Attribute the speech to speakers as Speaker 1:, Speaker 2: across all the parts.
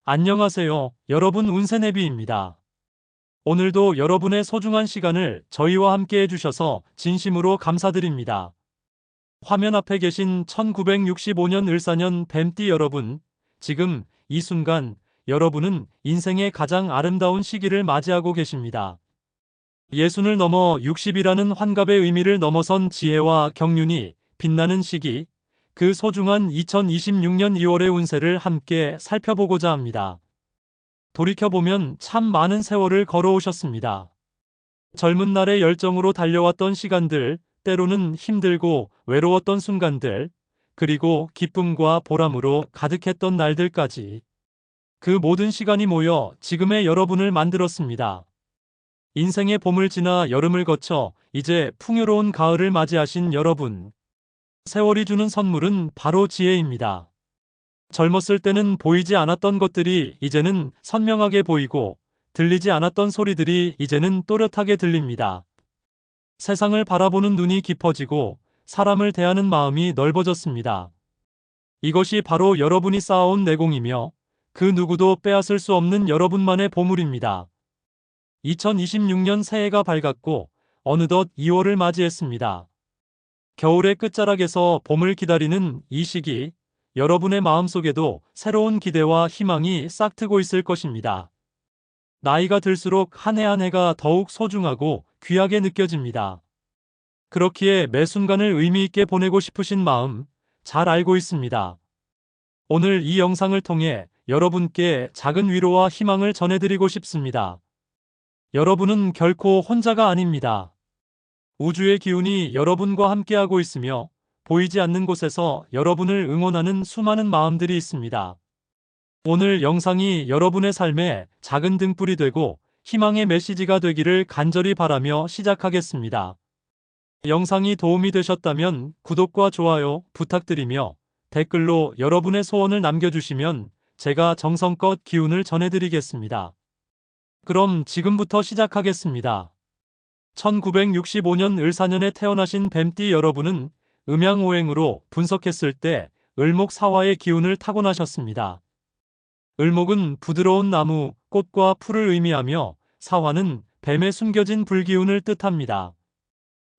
Speaker 1: 안녕하세요. 여러분 운세네비입니다. 오늘도 여러분의 소중한 시간을 저희와 함께 해주셔서 진심으로 감사드립니다. 화면 앞에 계신 1965년 을사년 뱀띠 여러분, 지금 이 순간 여러분은 인생의 가장 아름다운 시기를 맞이하고 계십니다. 예순을 넘어 60이라는 환갑의 의미를 넘어선 지혜와 경륜이 빛나는 시기, 그 소중한 2026년 2월의 운세를 함께 살펴보고자 합니다. 돌이켜보면 참 많은 세월을 걸어오셨습니다. 젊은 날의 열정으로 달려왔던 시간들, 때로는 힘들고 외로웠던 순간들, 그리고 기쁨과 보람으로 가득했던 날들까지. 그 모든 시간이 모여 지금의 여러분을 만들었습니다. 인생의 봄을 지나 여름을 거쳐 이제 풍요로운 가을을 맞이하신 여러분. 세월이 주는 선물은 바로 지혜입니다. 젊었을 때는 보이지 않았던 것들이 이제는 선명하게 보이고 들리지 않았던 소리들이 이제는 또렷하게 들립니다. 세상을 바라보는 눈이 깊어지고 사람을 대하는 마음이 넓어졌습니다. 이것이 바로 여러분이 쌓아온 내공이며 그 누구도 빼앗을 수 없는 여러분만의 보물입니다. 2026년 새해가 밝았고 어느덧 2월을 맞이했습니다. 겨울의 끝자락에서 봄을 기다리는 이 시기, 여러분의 마음속에도 새로운 기대와 희망이 싹트고 있을 것입니다. 나이가 들수록 한 해 한 해가 더욱 소중하고 귀하게 느껴집니다. 그렇기에 매 순간을 의미 있게 보내고 싶으신 마음 잘 알고 있습니다. 오늘 이 영상을 통해 여러분께 작은 위로와 희망을 전해드리고 싶습니다. 여러분은 결코 혼자가 아닙니다. 우주의 기운이 여러분과 함께하고 있으며 보이지 않는 곳에서 여러분을 응원하는 수많은 마음들이 있습니다. 오늘 영상이 여러분의 삶에 작은 등불이 되고 희망의 메시지가 되기를 간절히 바라며 시작하겠습니다. 영상이 도움이 되셨다면 구독과 좋아요 부탁드리며 댓글로 여러분의 소원을 남겨주시면 제가 정성껏 기운을 전해드리겠습니다. 그럼 지금부터 시작하겠습니다. 1965년 을사년에 태어나신 뱀띠 여러분은 음양오행으로 분석했을 때 을목사화의 기운을 타고나셨습니다. 을목은 부드러운 나무, 꽃과 풀을 의미하며 사화는 뱀의 숨겨진 불기운을 뜻합니다.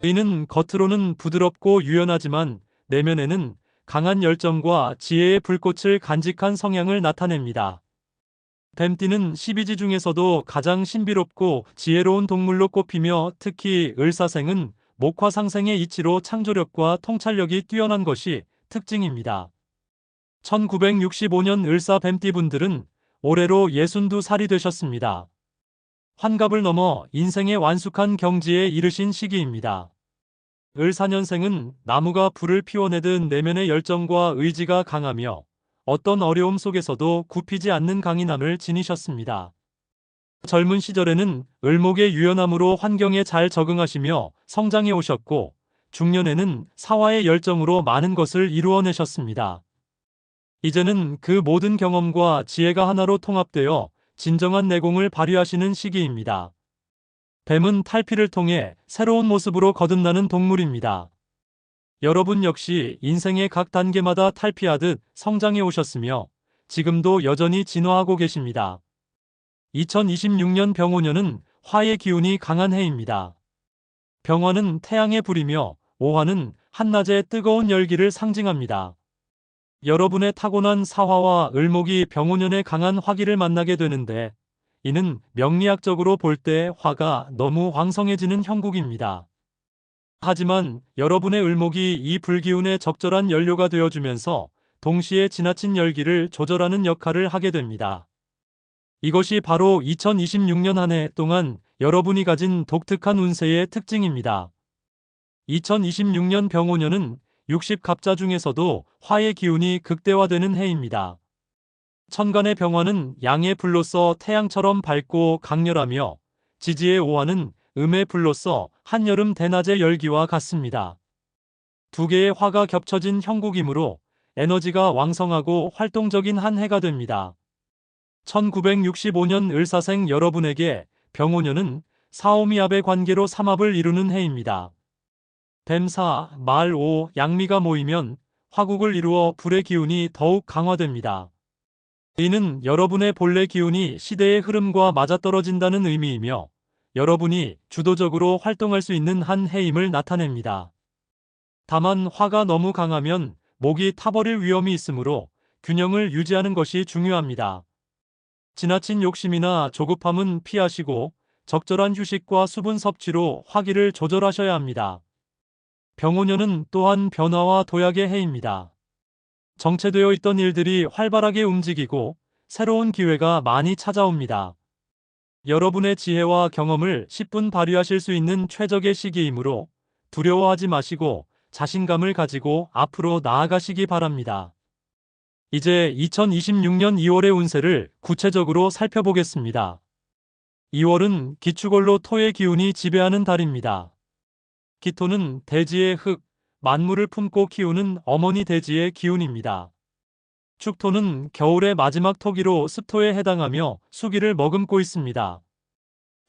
Speaker 1: 이는 겉으로는 부드럽고 유연하지만 내면에는 강한 열정과 지혜의 불꽃을 간직한 성향을 나타냅니다. 뱀띠는 12지 중에서도 가장 신비롭고 지혜로운 동물로 꼽히며 특히 을사생은 목화상생의 이치로 창조력과 통찰력이 뛰어난 것이 특징입니다. 1965년 을사 뱀띠분들은 올해로 62살이 되셨습니다. 환갑을 넘어 인생의 완숙한 경지에 이르신 시기입니다. 을사년생은 나무가 불을 피워내듯 내면의 열정과 의지가 강하며 어떤 어려움 속에서도 굽히지 않는 강인함을 지니셨습니다. 젊은 시절에는 을목의 유연함으로 환경에 잘 적응하시며 성장해 오셨고 중년에는 사화의 열정으로 많은 것을 이루어내셨습니다. 이제는 그 모든 경험과 지혜가 하나로 통합되어 진정한 내공을 발휘하시는 시기입니다. 뱀은 탈피를 통해 새로운 모습으로 거듭나는 동물입니다. 여러분 역시 인생의 각 단계마다 탈피하듯 성장해 오셨으며 지금도 여전히 진화하고 계십니다. 2026년 병오년은 화의 기운이 강한 해입니다. 병화는 태양의 불이며 오화는 한낮의 뜨거운 열기를 상징합니다. 여러분의 타고난 사화와 을목이 병오년에 강한 화기를 만나게 되는데 이는 명리학적으로 볼 때 화가 너무 왕성해지는 형국입니다. 하지만 여러분의 을목이 이 불기운의 적절한 연료가 되어주면서 동시에 지나친 열기를 조절하는 역할을 하게 됩니다. 이것이 바로 2026년 한 해 동안 여러분이 가진 독특한 운세의 특징입니다. 2026년 병오년은 60갑자 중에서도 화의 기운이 극대화되는 해입니다. 천간의 병화는 양의 불로서 태양처럼 밝고 강렬하며 지지의 오화는 음의 불로서 한여름 대낮의 열기와 같습니다. 두 개의 화가 겹쳐진 형국이므로 에너지가 왕성하고 활동적인 한 해가 됩니다. 1965년 을사생 여러분에게 병오년은 사오미압의 관계로 삼합을 이루는 해입니다. 뱀사, 말, 오, 양미가 모이면 화국을 이루어 불의 기운이 더욱 강화됩니다. 이는 여러분의 본래 기운이 시대의 흐름과 맞아떨어진다는 의미이며 여러분이 주도적으로 활동할 수 있는 한 해임을 나타냅니다. 다만 화가 너무 강하면 목이 타버릴 위험이 있으므로 균형을 유지하는 것이 중요합니다. 지나친 욕심이나 조급함은 피하시고 적절한 휴식과 수분 섭취로 화기를 조절하셔야 합니다. 병오년은 또한 변화와 도약의 해입니다. 정체되어 있던 일들이 활발하게 움직이고 새로운 기회가 많이 찾아옵니다. 여러분의 지혜와 경험을 10분 발휘하실 수 있는 최적의 시기이므로 두려워하지 마시고 자신감을 가지고 앞으로 나아가시기 바랍니다. 이제 2026년 2월의 운세를 구체적으로 살펴보겠습니다. 2월은 기축월로 토의 기운이 지배하는 달입니다. 기토는 대지의 흙, 만물을 품고 키우는 어머니 대지의 기운입니다. 축토는 겨울의 마지막 토기로 습토에 해당하며 수기를 머금고 있습니다.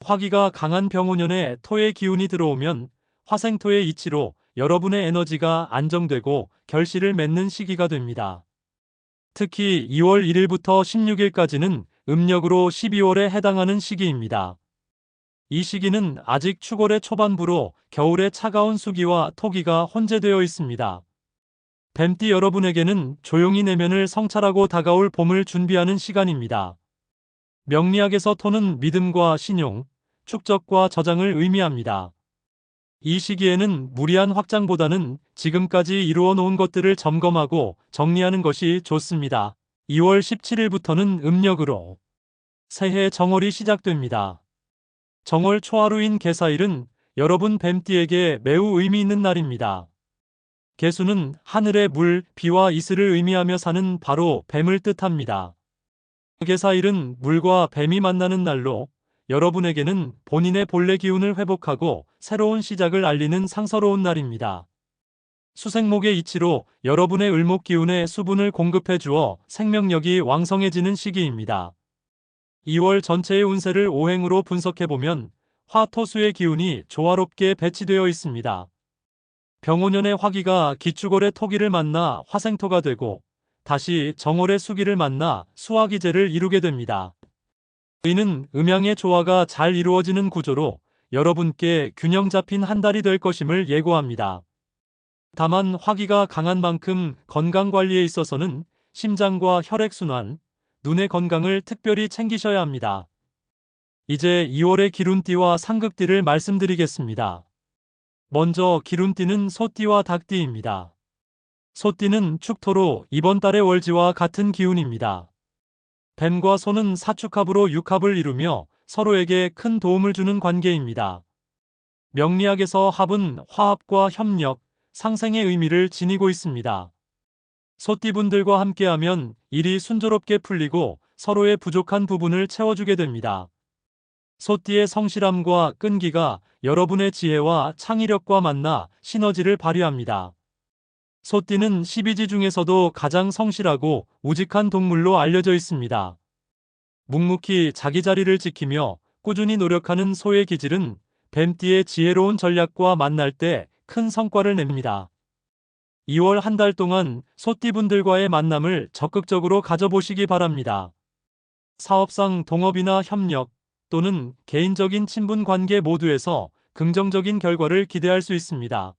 Speaker 1: 화기가 강한 병오년에 토의 기운이 들어오면 화생토의 이치로 여러분의 에너지가 안정되고 결실을 맺는 시기가 됩니다. 특히 2월 1일부터 16일까지는 음력으로 12월에 해당하는 시기입니다. 이 시기는 아직 축월의 초반부로 겨울의 차가운 수기와 토기가 혼재되어 있습니다. 뱀띠 여러분에게는 조용히 내면을 성찰하고 다가올 봄을 준비하는 시간입니다. 명리학에서 토는 믿음과 신용, 축적과 저장을 의미합니다. 이 시기에는 무리한 확장보다는 지금까지 이루어 놓은 것들을 점검하고 정리하는 것이 좋습니다. 2월 17일부터는 음력으로 새해 정월이 시작됩니다. 정월 초하루인 개사일은 여러분 뱀띠에게 매우 의미 있는 날입니다. 개수는 하늘의 물, 비와 이슬을 의미하며 사는 바로 뱀을 뜻합니다. 개사일은 물과 뱀이 만나는 날로 여러분에게는 본인의 본래 기운을 회복하고 새로운 시작을 알리는 상서로운 날입니다. 수생목의 이치로 여러분의 을목 기운에 수분을 공급해 주어 생명력이 왕성해지는 시기입니다. 2월 전체의 운세를 오행으로 분석해보면 화토수의 기운이 조화롭게 배치되어 있습니다. 병오년의 화기가 기축월의 토기를 만나 화생토가 되고 다시 정월의 수기를 만나 수화기제를 이루게 됩니다. 이는 음양의 조화가 잘 이루어지는 구조로 여러분께 균형 잡힌 한 달이 될 것임을 예고합니다. 다만 화기가 강한 만큼 건강관리에 있어서는 심장과 혈액순환, 눈의 건강을 특별히 챙기셔야 합니다. 이제 2월의 기룬띠와 상극띠를 말씀드리겠습니다. 먼저 기룬띠는 소띠와 닭띠입니다. 소띠는 축토로 이번 달의 월지와 같은 기운입니다. 뱀과 소는 사축합으로 육합을 이루며 서로에게 큰 도움을 주는 관계입니다. 명리학에서 합은 화합과 협력, 상생의 의미를 지니고 있습니다. 소띠분들과 함께하면 일이 순조롭게 풀리고 서로의 부족한 부분을 채워주게 됩니다. 소띠의 성실함과 끈기가 여러분의 지혜와 창의력과 만나 시너지를 발휘합니다. 소띠는 12지 중에서도 가장 성실하고 우직한 동물로 알려져 있습니다. 묵묵히 자기 자리를 지키며 꾸준히 노력하는 소의 기질은 뱀띠의 지혜로운 전략과 만날 때 큰 성과를 냅니다. 2월 한 달 동안 소띠분들과의 만남을 적극적으로 가져보시기 바랍니다. 사업상 동업이나 협력 또는 개인적인 친분 관계 모두에서 긍정적인 결과를 기대할 수 있습니다.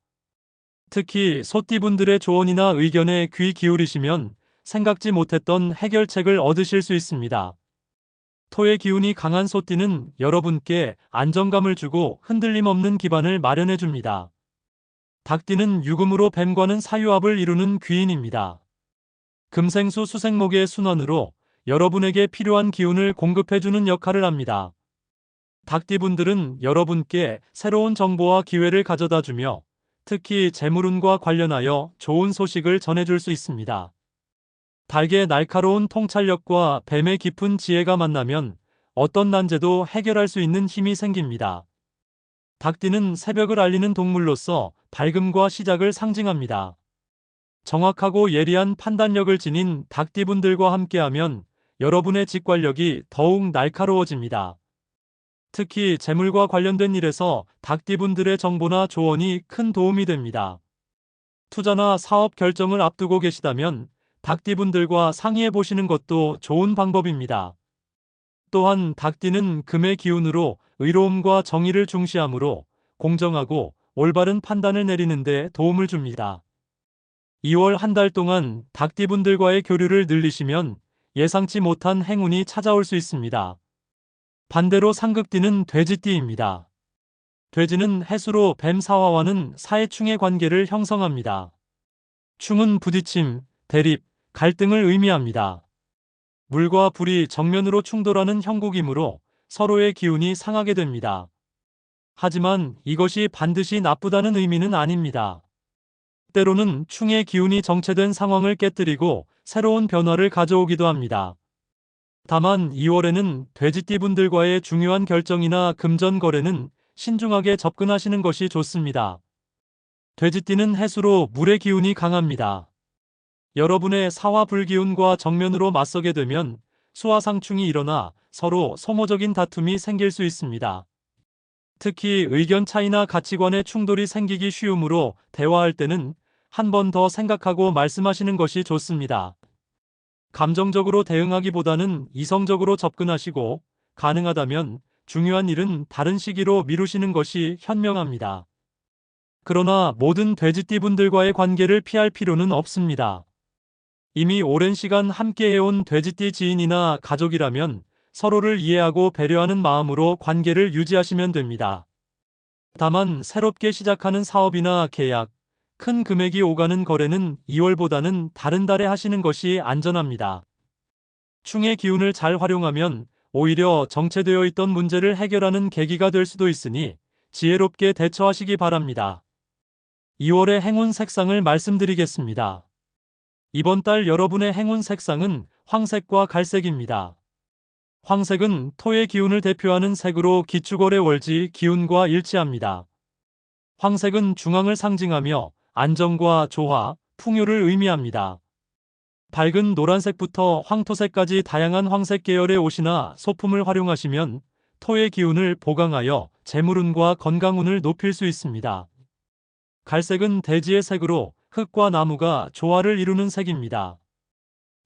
Speaker 1: 특히 소띠분들의 조언이나 의견에 귀 기울이시면 생각지 못했던 해결책을 얻으실 수 있습니다. 토의 기운이 강한 소띠는 여러분께 안정감을 주고 흔들림 없는 기반을 마련해 줍니다. 닭띠는 유금으로 뱀과는 사유합을 이루는 귀인입니다. 금생수 수생목의 순환으로 여러분에게 필요한 기운을 공급해주는 역할을 합니다. 닭띠분들은 여러분께 새로운 정보와 기회를 가져다 주며 특히 재물운과 관련하여 좋은 소식을 전해줄 수 있습니다. 닭의 날카로운 통찰력과 뱀의 깊은 지혜가 만나면 어떤 난제도 해결할 수 있는 힘이 생깁니다. 닭띠는 새벽을 알리는 동물로서 밝음과 시작을 상징합니다. 정확하고 예리한 판단력을 지닌 닭띠분들과 함께하면 여러분의 직관력이 더욱 날카로워집니다. 특히 재물과 관련된 일에서 닭띠분들의 정보나 조언이 큰 도움이 됩니다. 투자나 사업 결정을 앞두고 계시다면 닭띠분들과 상의해 보시는 것도 좋은 방법입니다. 또한 닭띠는 금의 기운으로 의로움과 정의를 중시하므로 공정하고 올바른 판단을 내리는 데 도움을 줍니다. 2월 한 달 동안 닭띠분들과의 교류를 늘리시면 예상치 못한 행운이 찾아올 수 있습니다. 반대로 상극띠는 돼지띠입니다. 돼지는 해수로 뱀 사화와는 사해충의 관계를 형성합니다. 충은 부딪힘, 대립, 갈등을 의미합니다. 물과 불이 정면으로 충돌하는 형국이므로 서로의 기운이 상하게 됩니다. 하지만 이것이 반드시 나쁘다는 의미는 아닙니다. 때로는 충의 기운이 정체된 상황을 깨뜨리고 새로운 변화를 가져오기도 합니다. 다만 2월에는 돼지띠분들과의 중요한 결정이나 금전 거래는 신중하게 접근하시는 것이 좋습니다. 돼지띠는 해수로 물의 기운이 강합니다. 여러분의 사화 불기운과 정면으로 맞서게 되면 수화상충이 일어나 서로 소모적인 다툼이 생길 수 있습니다. 특히 의견 차이나 가치관의 충돌이 생기기 쉬우므로 대화할 때는 한 번 더 생각하고 말씀하시는 것이 좋습니다. 감정적으로 대응하기보다는 이성적으로 접근하시고 가능하다면 중요한 일은 다른 시기로 미루시는 것이 현명합니다. 그러나 모든 돼지띠분들과의 관계를 피할 필요는 없습니다. 이미 오랜 시간 함께 해온 돼지띠 지인이나 가족이라면 서로를 이해하고 배려하는 마음으로 관계를 유지하시면 됩니다. 다만 새롭게 시작하는 사업이나 계약, 큰 금액이 오가는 거래는 2월보다는 다른 달에 하시는 것이 안전합니다. 충의 기운을 잘 활용하면 오히려 정체되어 있던 문제를 해결하는 계기가 될 수도 있으니 지혜롭게 대처하시기 바랍니다. 2월의 행운 색상을 말씀드리겠습니다. 이번 달 여러분의 행운 색상은 황색과 갈색입니다. 황색은 토의 기운을 대표하는 색으로 기축월의 월지 기운과 일치합니다. 황색은 중앙을 상징하며 안정과 조화, 풍요를 의미합니다. 밝은 노란색부터 황토색까지 다양한 황색 계열의 옷이나 소품을 활용하시면 토의 기운을 보강하여 재물운과 건강운을 높일 수 있습니다. 갈색은 대지의 색으로 흙과 나무가 조화를 이루는 색입니다.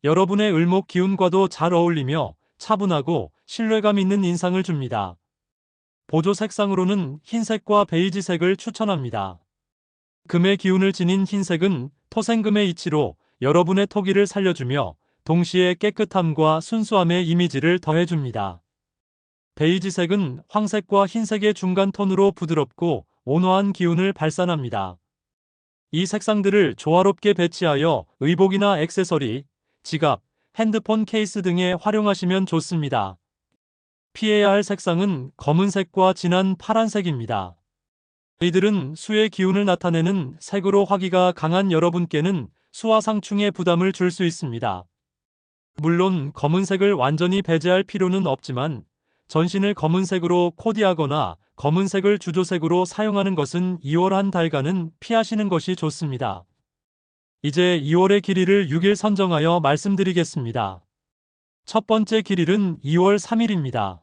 Speaker 1: 여러분의 을목 기운과도 잘 어울리며 차분하고 신뢰감 있는 인상을 줍니다. 보조 색상으로는 흰색과 베이지색을 추천합니다. 금의 기운을 지닌 흰색은 토생금의 이치로 여러분의 토기를 살려주며 동시에 깨끗함과 순수함의 이미지를 더해줍니다. 베이지색은 황색과 흰색의 중간 톤으로 부드럽고 온화한 기운을 발산합니다. 이 색상들을 조화롭게 배치하여 의복이나 액세서리, 지갑, 핸드폰 케이스 등에 활용하시면 좋습니다. 피해야 할 색상은 검은색과 진한 파란색입니다. 이들은 수의 기운을 나타내는 색으로 화기가 강한 여러분께는 수화상충의 부담을 줄 수 있습니다. 물론 검은색을 완전히 배제할 필요는 없지만 전신을 검은색으로 코디하거나 검은색을 주조색으로 사용하는 것은 2월 한 달간은 피하시는 것이 좋습니다. 이제 2월의 길이를 6일 선정하여 말씀드리겠습니다. 첫 번째 길일은 2월 3일입니다.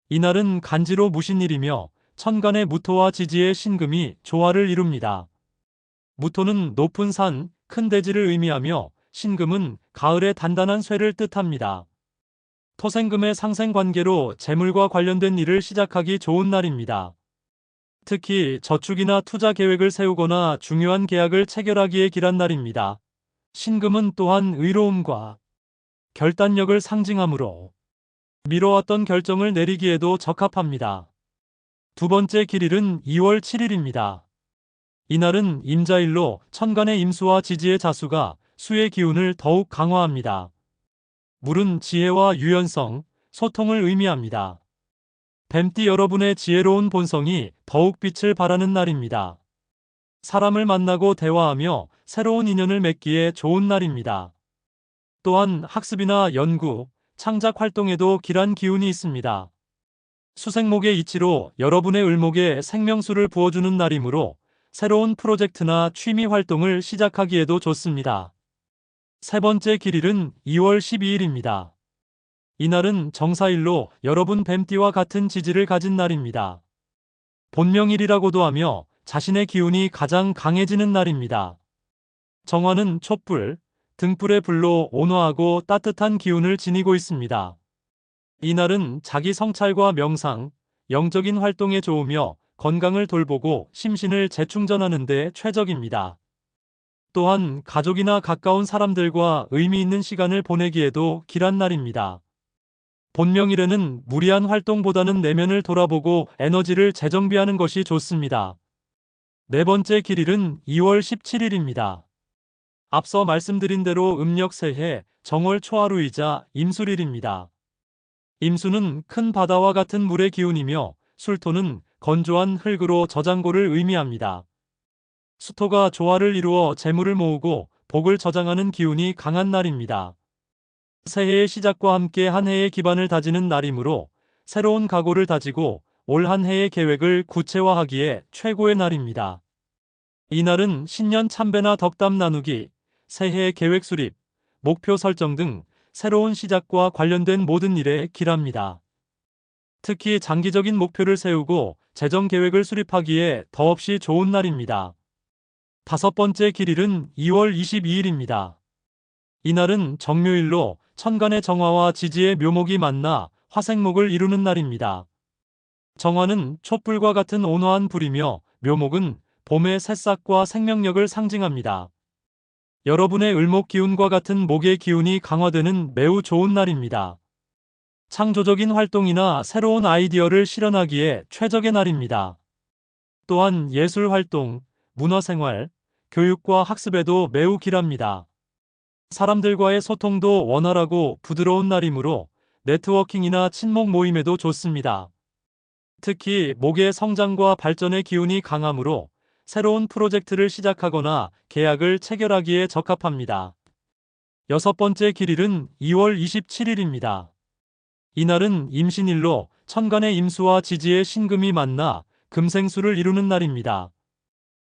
Speaker 1: 이날은 간지로 무신일이며 천간의 무토와 지지의 신금이 조화를 이룹니다. 무토는 높은 산, 큰 대지를 의미하며 신금은 가을의 단단한 쇠를 뜻합니다. 토생금의 상생관계로 재물과 관련된 일을 시작하기 좋은 날입니다. 특히 저축이나 투자 계획을 세우거나 중요한 계약을 체결하기에 길한 날입니다. 신금은 또한 의로움과 결단력을 상징하므로 미뤄왔던 결정을 내리기에도 적합합니다. 두 번째 길일은 2월 7일입니다. 이날은 임자일로 천간의 임수와 지지의 자수가 수의 기운을 더욱 강화합니다. 물은 지혜와 유연성, 소통을 의미합니다. 뱀띠 여러분의 지혜로운 본성이 더욱 빛을 발하는 날입니다. 사람을 만나고 대화하며 새로운 인연을 맺기에 좋은 날입니다. 또한 학습이나 연구, 창작 활동에도 길한 기운이 있습니다. 수생목의 이치로 여러분의 을목에 생명수를 부어주는 날이므로 새로운 프로젝트나 취미 활동을 시작하기에도 좋습니다. 세 번째 길일은 2월 12일입니다. 이날은 정사일로 여러분 뱀띠와 같은 지지를 가진 날입니다. 본명일이라고도 하며 자신의 기운이 가장 강해지는 날입니다. 정화는 촛불, 등불의 불로 온화하고 따뜻한 기운을 지니고 있습니다. 이날은 자기 성찰과 명상, 영적인 활동에 좋으며 건강을 돌보고 심신을 재충전하는 데 최적입니다. 또한 가족이나 가까운 사람들과 의미 있는 시간을 보내기에도 길한 날입니다. 본명일에는 무리한 활동보다는 내면을 돌아보고 에너지를 재정비하는 것이 좋습니다. 네 번째 길일은 2월 17일입니다. 앞서 말씀드린 대로 음력 새해 정월 초하루이자 임술일입니다. 임수는 큰 바다와 같은 물의 기운이며 술토는 건조한 흙으로 저장고를 의미합니다. 수토가 조화를 이루어 재물을 모으고 복을 저장하는 기운이 강한 날입니다. 새해의 시작과 함께 한 해의 기반을 다지는 날이므로 새로운 각오를 다지고 올 한 해의 계획을 구체화하기에 최고의 날입니다. 이날은 신년 참배나 덕담 나누기, 새해 계획 수립, 목표 설정 등 새로운 시작과 관련된 모든 일에 길합니다. 특히 장기적인 목표를 세우고 재정 계획을 수립하기에 더없이 좋은 날입니다. 다섯 번째 길일은 2월 22일입니다. 이날은 정묘일로 천간의 정화와 지지의 묘목이 만나 화생목을 이루는 날입니다. 정화는 촛불과 같은 온화한 불이며 묘목은 봄의 새싹과 생명력을 상징합니다. 여러분의 을목 기운과 같은 목의 기운이 강화되는 매우 좋은 날입니다. 창조적인 활동이나 새로운 아이디어를 실현하기에 최적의 날입니다. 또한 예술 활동, 문화생활, 교육과 학습에도 매우 길합니다. 사람들과의 소통도 원활하고 부드러운 날이므로 네트워킹이나 친목 모임에도 좋습니다. 특히 목의 성장과 발전의 기운이 강하므로 새로운 프로젝트를 시작하거나 계약을 체결하기에 적합합니다. 여섯 번째 길일은 2월 27일입니다. 이날은 임신일로 천간의 임수와 지지의 신금이 만나 금생수를 이루는 날입니다.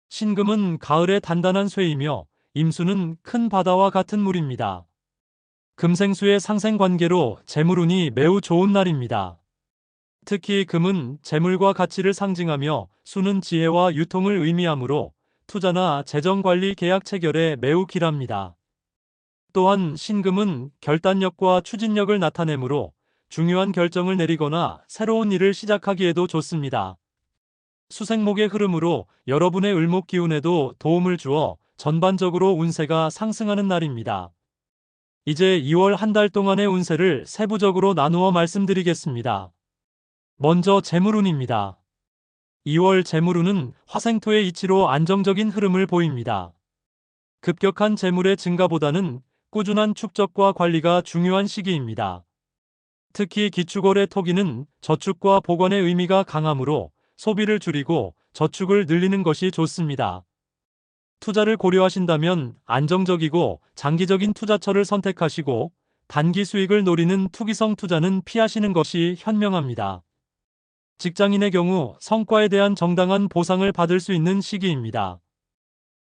Speaker 1: 신금은 가을의 단단한 쇠이며 임수는 큰 바다와 같은 물입니다. 금생수의 상생관계로 재물운이 매우 좋은 날입니다. 특히 금은 재물과 가치를 상징하며 수는 지혜와 유통을 의미하므로 투자나 재정관리 계약 체결에 매우 길합니다. 또한 신금은 결단력과 추진력을 나타내므로 중요한 결정을 내리거나 새로운 일을 시작하기에도 좋습니다. 수생목의 흐름으로 여러분의 을목 기운에도 도움을 주어 전반적으로 운세가 상승하는 날입니다. 이제 2월 한 달 동안의 운세를 세부적으로 나누어 말씀드리겠습니다. 먼저 재물운입니다. 2월 재물운은 화생토의 이치로 안정적인 흐름을 보입니다. 급격한 재물의 증가보다는 꾸준한 축적과 관리가 중요한 시기입니다. 특히 기축월의 토기는 저축과 보관의 의미가 강하므로 소비를 줄이고 저축을 늘리는 것이 좋습니다. 투자를 고려하신다면 안정적이고 장기적인 투자처를 선택하시고 단기 수익을 노리는 투기성 투자는 피하시는 것이 현명합니다. 직장인의 경우 성과에 대한 정당한 보상을 받을 수 있는 시기입니다.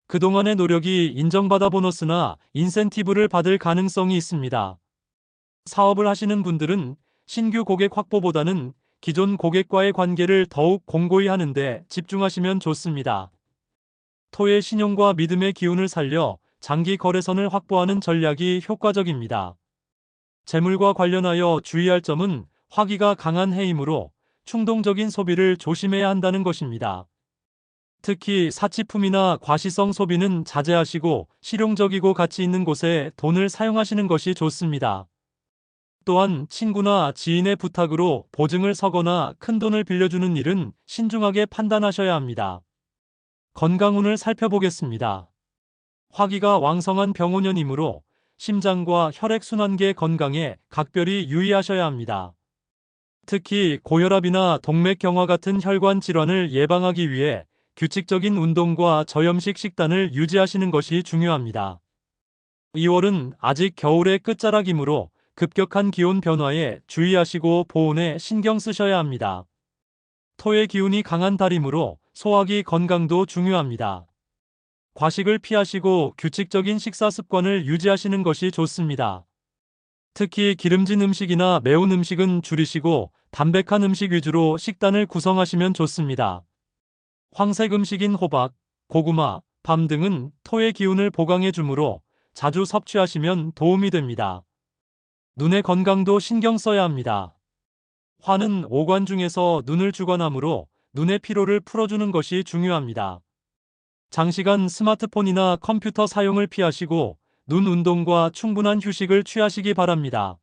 Speaker 1: 그동안의 노력이 인정받아 보너스나 인센티브를 받을 가능성이 있습니다. 사업을 하시는 분들은 신규 고객 확보보다는 기존 고객과의 관계를 더욱 공고히 하는 데 집중하시면 좋습니다. 토의 신용과 믿음의 기운을 살려 장기 거래선을 확보하는 전략이 효과적입니다. 재물과 관련하여 주의할 점은 화기가 강한 해이므로 충동적인 소비를 조심해야 한다는 것입니다. 특히 사치품이나 과시성 소비는 자제하시고 실용적이고 가치 있는 곳에 돈을 사용하시는 것이 좋습니다. 또한 친구나 지인의 부탁으로 보증을 서거나 큰돈을 빌려주는 일은 신중하게 판단하셔야 합니다. 건강운을 살펴보겠습니다. 화기가 왕성한 병오년이므로 심장과 혈액순환계 건강에 각별히 유의하셔야 합니다. 특히 고혈압이나 동맥경화 같은 혈관 질환을 예방하기 위해 규칙적인 운동과 저염식 식단을 유지하시는 것이 중요합니다. 2월은 아직 겨울의 끝자락이므로 급격한 기온 변화에 주의하시고 보온에 신경 쓰셔야 합니다. 토의 기운이 강한 달이므로 소화기 건강도 중요합니다. 과식을 피하시고 규칙적인 식사 습관을 유지하시는 것이 좋습니다. 특히 기름진 음식이나 매운 음식은 줄이시고 담백한 음식 위주로 식단을 구성하시면 좋습니다. 황색 음식인 호박, 고구마, 밤 등은 토의 기운을 보강해 주므로 자주 섭취하시면 도움이 됩니다. 눈의 건강도 신경 써야 합니다. 화는 오관 중에서 눈을 주관하므로 눈의 피로를 풀어주는 것이 중요합니다. 장시간 스마트폰이나 컴퓨터 사용을 피하시고 눈 운동과 충분한 휴식을 취하시기 바랍니다.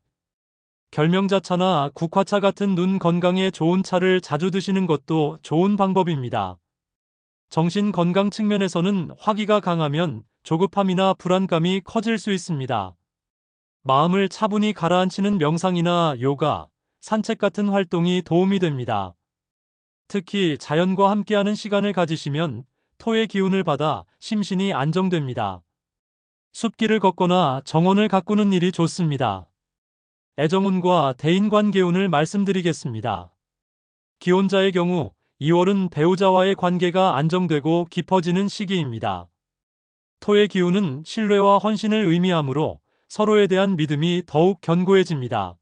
Speaker 1: 결명자차나 국화차 같은 눈 건강에 좋은 차를 자주 드시는 것도 좋은 방법입니다. 정신 건강 측면에서는 화기가 강하면 조급함이나 불안감이 커질 수 있습니다. 마음을 차분히 가라앉히는 명상이나 요가, 산책 같은 활동이 도움이 됩니다. 특히 자연과 함께하는 시간을 가지시면 토의 기운을 받아 심신이 안정됩니다. 숲길을 걷거나 정원을 가꾸는 일이 좋습니다. 애정운과 대인관계 운을 말씀드리겠습니다. 기혼자의 경우 2월은 배우자와의 관계가 안정되고 깊어지는 시기입니다. 토의 기운은 신뢰와 헌신을 의미하므로 서로에 대한 믿음이 더욱 견고해집니다.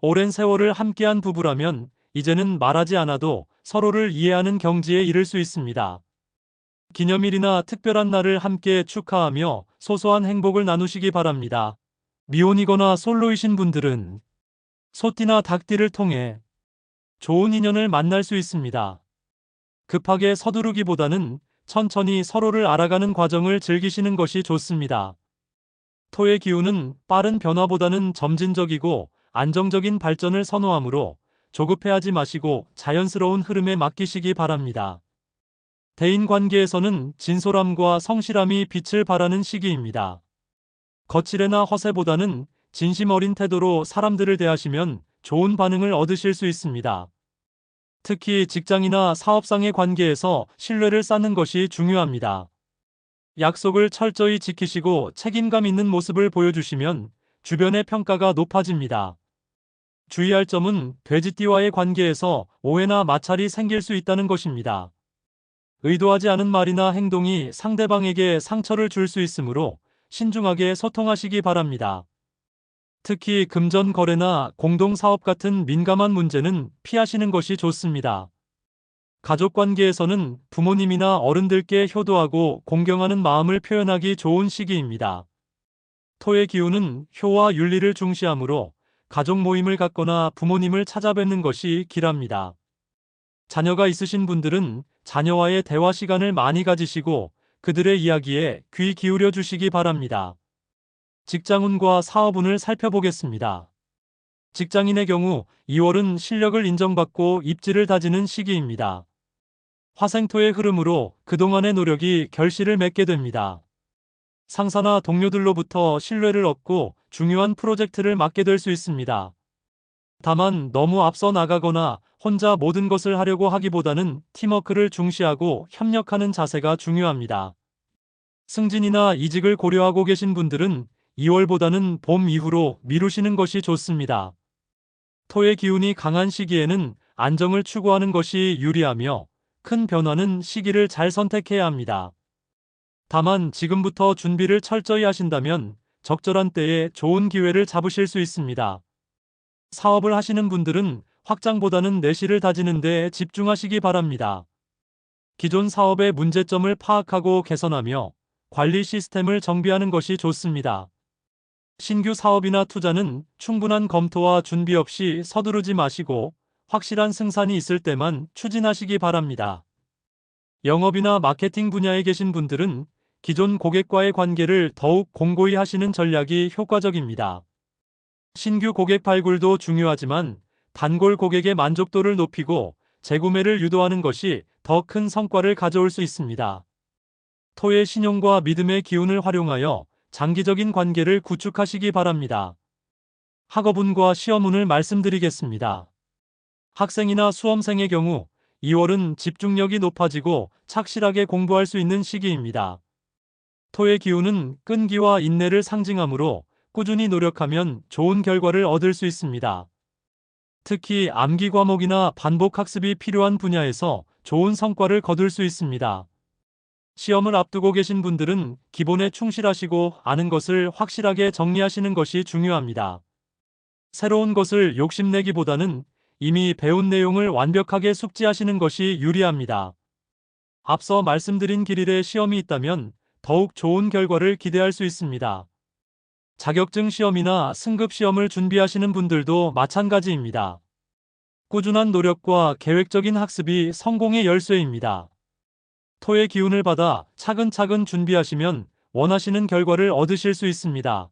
Speaker 1: 오랜 세월을 함께한 부부라면 이제는 말하지 않아도 서로를 이해하는 경지에 이를 수 있습니다. 기념일이나 특별한 날을 함께 축하하며 소소한 행복을 나누시기 바랍니다. 미혼이거나 솔로이신 분들은 소띠나 닭띠를 통해 좋은 인연을 만날 수 있습니다. 급하게 서두르기보다는 천천히 서로를 알아가는 과정을 즐기시는 것이 좋습니다. 토의 기운은 빠른 변화보다는 점진적이고 안정적인 발전을 선호하므로 조급해하지 마시고 자연스러운 흐름에 맡기시기 바랍니다. 대인관계에서는 진솔함과 성실함이 빛을 발하는 시기입니다. 거칠애나 허세보다는 진심 어린 태도로 사람들을 대하시면 좋은 반응을 얻으실 수 있습니다. 특히 직장이나 사업상의 관계에서 신뢰를 쌓는 것이 중요합니다. 약속을 철저히 지키시고 책임감 있는 모습을 보여주시면 주변의 평가가 높아집니다. 주의할 점은 돼지띠와의 관계에서 오해나 마찰이 생길 수 있다는 것입니다. 의도하지 않은 말이나 행동이 상대방에게 상처를 줄 수 있으므로 신중하게 소통하시기 바랍니다. 특히 금전 거래나 공동사업 같은 민감한 문제는 피하시는 것이 좋습니다. 가족 관계에서는 부모님이나 어른들께 효도하고 공경하는 마음을 표현하기 좋은 시기입니다. 토의 기운은 효와 윤리를 중시하므로 가족 모임을 갖거나 부모님을 찾아뵙는 것이 길합니다. 자녀가 있으신 분들은 자녀와의 대화 시간을 많이 가지시고 그들의 이야기에 귀 기울여 주시기 바랍니다. 직장운과 사업운을 살펴보겠습니다. 직장인의 경우 2월은 실력을 인정받고 입지를 다지는 시기입니다. 화생토의 흐름으로 그동안의 노력이 결실을 맺게 됩니다. 상사나 동료들로부터 신뢰를 얻고 중요한 프로젝트를 맡게 될 수 있습니다. 다만 너무 앞서 나가거나 혼자 모든 것을 하려고 하기보다는 팀워크를 중시하고 협력하는 자세가 중요합니다. 승진이나 이직을 고려하고 계신 분들은 2월보다는 봄 이후로 미루시는 것이 좋습니다. 토의 기운이 강한 시기에는 안정을 추구하는 것이 유리하며 큰 변화는 시기를 잘 선택해야 합니다. 다만 지금부터 준비를 철저히 하신다면 적절한 때에 좋은 기회를 잡으실 수 있습니다. 사업을 하시는 분들은 확장보다는 내실을 다지는 데 집중하시기 바랍니다. 기존 사업의 문제점을 파악하고 개선하며 관리 시스템을 정비하는 것이 좋습니다. 신규 사업이나 투자는 충분한 검토와 준비 없이 서두르지 마시고 확실한 승산이 있을 때만 추진하시기 바랍니다. 영업이나 마케팅 분야에 계신 분들은 기존 고객과의 관계를 더욱 공고히 하시는 전략이 효과적입니다. 신규 고객 발굴도 중요하지만 단골 고객의 만족도를 높이고 재구매를 유도하는 것이 더 큰 성과를 가져올 수 있습니다. 토의 신용과 믿음의 기운을 활용하여 장기적인 관계를 구축하시기 바랍니다. 학업운과 시험운을 말씀드리겠습니다. 학생이나 수험생의 경우 2월은 집중력이 높아지고 착실하게 공부할 수 있는 시기입니다. 토의 기운은 끈기와 인내를 상징하므로 꾸준히 노력하면 좋은 결과를 얻을 수 있습니다. 특히 암기 과목이나 반복 학습이 필요한 분야에서 좋은 성과를 거둘 수 있습니다. 시험을 앞두고 계신 분들은 기본에 충실하시고 아는 것을 확실하게 정리하시는 것이 중요합니다. 새로운 것을 욕심내기보다는 이미 배운 내용을 완벽하게 숙지하시는 것이 유리합니다. 앞서 말씀드린 길일에 시험이 있다면 더욱 좋은 결과를 기대할 수 있습니다. 자격증 시험이나 승급 시험을 준비하시는 분들도 마찬가지입니다. 꾸준한 노력과 계획적인 학습이 성공의 열쇠입니다. 토의 기운을 받아 차근차근 준비하시면 원하시는 결과를 얻으실 수 있습니다.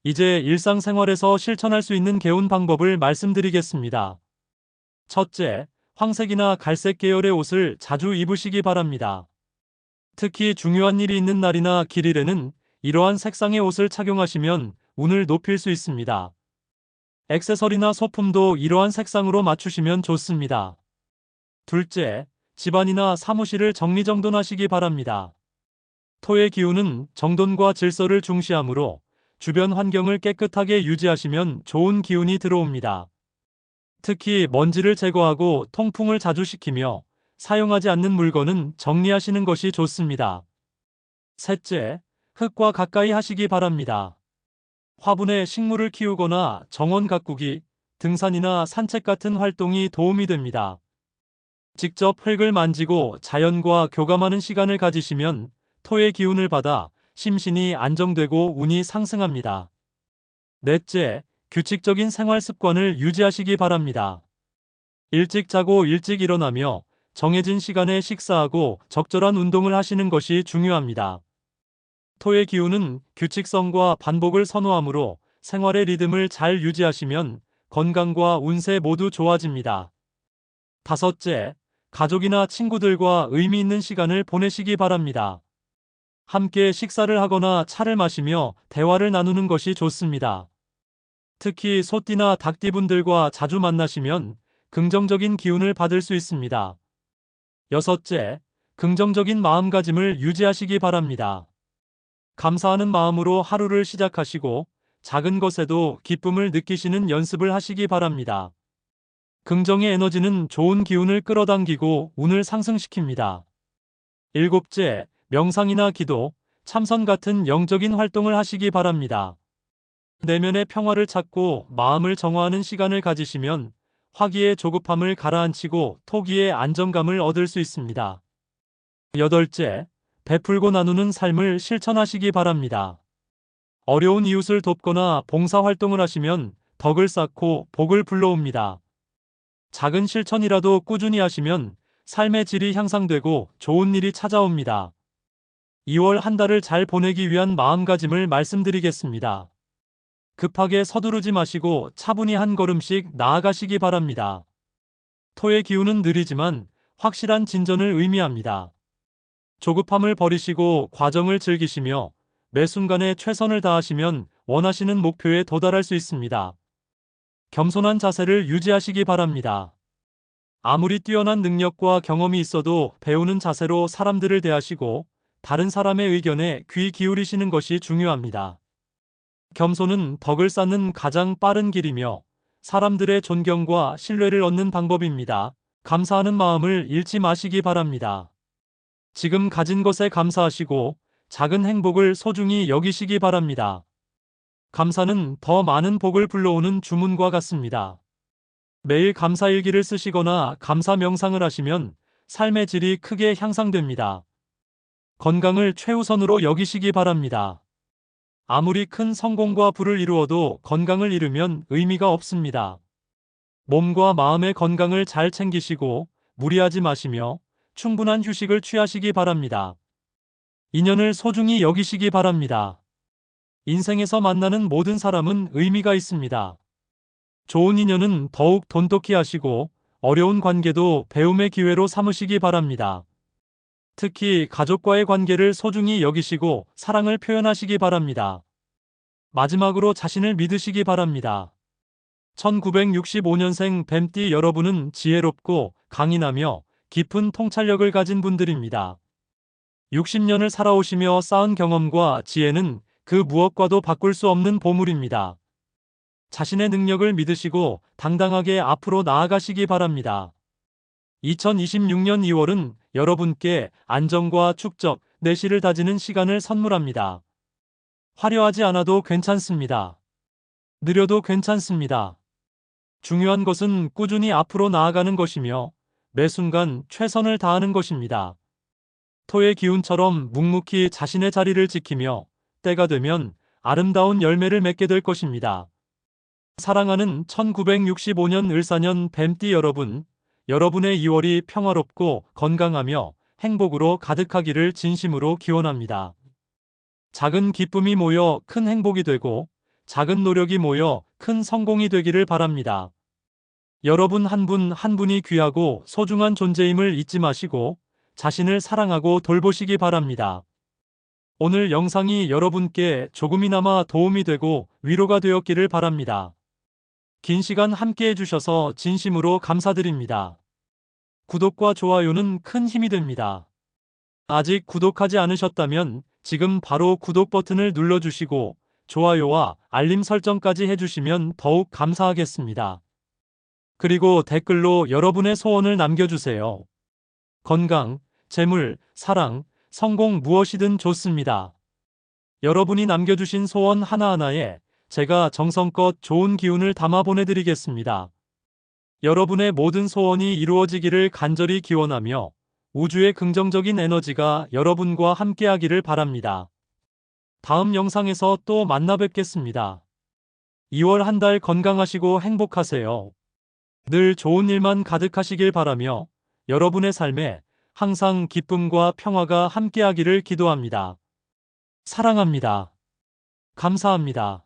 Speaker 1: 이제 일상생활에서 실천할 수 있는 개운 방법을 말씀드리겠습니다. 첫째, 황색이나 갈색 계열의 옷을 자주 입으시기 바랍니다. 특히 중요한 일이 있는 날이나 길일에는 이러한 색상의 옷을 착용하시면 운을 높일 수 있습니다. 액세서리나 소품도 이러한 색상으로 맞추시면 좋습니다. 둘째, 집안이나 사무실을 정리정돈하시기 바랍니다. 토의 기운은 정돈과 질서를 중시하므로 주변 환경을 깨끗하게 유지하시면 좋은 기운이 들어옵니다. 특히 먼지를 제거하고 통풍을 자주 시키며 사용하지 않는 물건은 정리하시는 것이 좋습니다. 셋째, 흙과 가까이 하시기 바랍니다. 화분에 식물을 키우거나 정원 가꾸기, 등산이나 산책 같은 활동이 도움이 됩니다. 직접 흙을 만지고 자연과 교감하는 시간을 가지시면 토의 기운을 받아 심신이 안정되고 운이 상승합니다. 넷째, 규칙적인 생활 습관을 유지하시기 바랍니다. 일찍 자고 일찍 일어나며 정해진 시간에 식사하고 적절한 운동을 하시는 것이 중요합니다. 토의 기운은 규칙성과 반복을 선호하므로 생활의 리듬을 잘 유지하시면 건강과 운세 모두 좋아집니다. 다섯째, 가족이나 친구들과 의미 있는 시간을 보내시기 바랍니다. 함께 식사를 하거나 차를 마시며 대화를 나누는 것이 좋습니다. 특히 소띠나 닭띠분들과 자주 만나시면 긍정적인 기운을 받을 수 있습니다. 여섯째, 긍정적인 마음가짐을 유지하시기 바랍니다. 감사하는 마음으로 하루를 시작하시고 작은 것에도 기쁨을 느끼시는 연습을 하시기 바랍니다. 긍정의 에너지는 좋은 기운을 끌어당기고 운을 상승시킵니다. 일곱째, 명상이나 기도, 참선 같은 영적인 활동을 하시기 바랍니다. 내면의 평화를 찾고 마음을 정화하는 시간을 가지시면 화기의 조급함을 가라앉히고 토기의 안정감을 얻을 수 있습니다. 여덟째, 베풀고 나누는 삶을 실천하시기 바랍니다. 어려운 이웃을 돕거나 봉사활동을 하시면 덕을 쌓고 복을 불러옵니다. 작은 실천이라도 꾸준히 하시면 삶의 질이 향상되고 좋은 일이 찾아옵니다. 2월 한 달을 잘 보내기 위한 마음가짐을 말씀드리겠습니다. 급하게 서두르지 마시고 차분히 한 걸음씩 나아가시기 바랍니다. 토의 기운은 느리지만 확실한 진전을 의미합니다. 조급함을 버리시고 과정을 즐기시며 매 순간에 최선을 다하시면 원하시는 목표에 도달할 수 있습니다. 겸손한 자세를 유지하시기 바랍니다. 아무리 뛰어난 능력과 경험이 있어도 배우는 자세로 사람들을 대하시고 다른 사람의 의견에 귀 기울이시는 것이 중요합니다. 겸손은 덕을 쌓는 가장 빠른 길이며 사람들의 존경과 신뢰를 얻는 방법입니다. 감사하는 마음을 잃지 마시기 바랍니다. 지금 가진 것에 감사하시고 작은 행복을 소중히 여기시기 바랍니다. 감사는 더 많은 복을 불러오는 주문과 같습니다. 매일 감사일기를 쓰시거나 감사 명상을 하시면 삶의 질이 크게 향상됩니다. 건강을 최우선으로 여기시기 바랍니다. 아무리 큰 성공과 부를 이루어도 건강을 잃으면 의미가 없습니다. 몸과 마음의 건강을 잘 챙기시고 무리하지 마시며 충분한 휴식을 취하시기 바랍니다. 인연을 소중히 여기시기 바랍니다. 인생에서 만나는 모든 사람은 의미가 있습니다. 좋은 인연은 더욱 돈독히 하시고 어려운 관계도 배움의 기회로 삼으시기 바랍니다. 특히 가족과의 관계를 소중히 여기시고 사랑을 표현하시기 바랍니다. 마지막으로 자신을 믿으시기 바랍니다. 1965년생 뱀띠 여러분은 지혜롭고 강인하며 깊은 통찰력을 가진 분들입니다. 60년을 살아오시며 쌓은 경험과 지혜는 그 무엇과도 바꿀 수 없는 보물입니다. 자신의 능력을 믿으시고 당당하게 앞으로 나아가시기 바랍니다. 2026년 2월은 여러분께 안정과 축적, 내실을 다지는 시간을 선물합니다. 화려하지 않아도 괜찮습니다. 느려도 괜찮습니다. 중요한 것은 꾸준히 앞으로 나아가는 것이며 매 순간 최선을 다하는 것입니다. 토의 기운처럼 묵묵히 자신의 자리를 지키며 때가 되면 아름다운 열매를 맺게 될 것입니다. 사랑하는 1965년 을사년 뱀띠 여러분, 여러분의 2월이 평화롭고 건강하며 행복으로 가득하기를 진심으로 기원합니다. 작은 기쁨이 모여 큰 행복이 되고 작은 노력이 모여 큰 성공이 되기를 바랍니다. 여러분 한 분 한 분이 귀하고 소중한 존재임을 잊지 마시고 자신을 사랑하고 돌보시기 바랍니다. 오늘 영상이 여러분께 조금이나마 도움이 되고 위로가 되었기를 바랍니다. 긴 시간 함께 해주셔서 진심으로 감사드립니다. 구독과 좋아요는 큰 힘이 됩니다. 아직 구독하지 않으셨다면 지금 바로 구독 버튼을 눌러주시고 좋아요와 알림 설정까지 해주시면 더욱 감사하겠습니다. 그리고 댓글로 여러분의 소원을 남겨주세요. 건강, 재물, 사랑, 성공 무엇이든 좋습니다. 여러분이 남겨주신 소원 하나하나에 제가 정성껏 좋은 기운을 담아 보내드리겠습니다. 여러분의 모든 소원이 이루어지기를 간절히 기원하며 우주의 긍정적인 에너지가 여러분과 함께하기를 바랍니다. 다음 영상에서 또 만나 뵙겠습니다. 2월 한 달 건강하시고 행복하세요. 늘 좋은 일만 가득하시길 바라며 여러분의 삶에 항상 기쁨과 평화가 함께하기를 기도합니다. 사랑합니다. 감사합니다.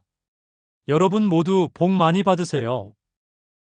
Speaker 1: 여러분 모두 복 많이 받으세요.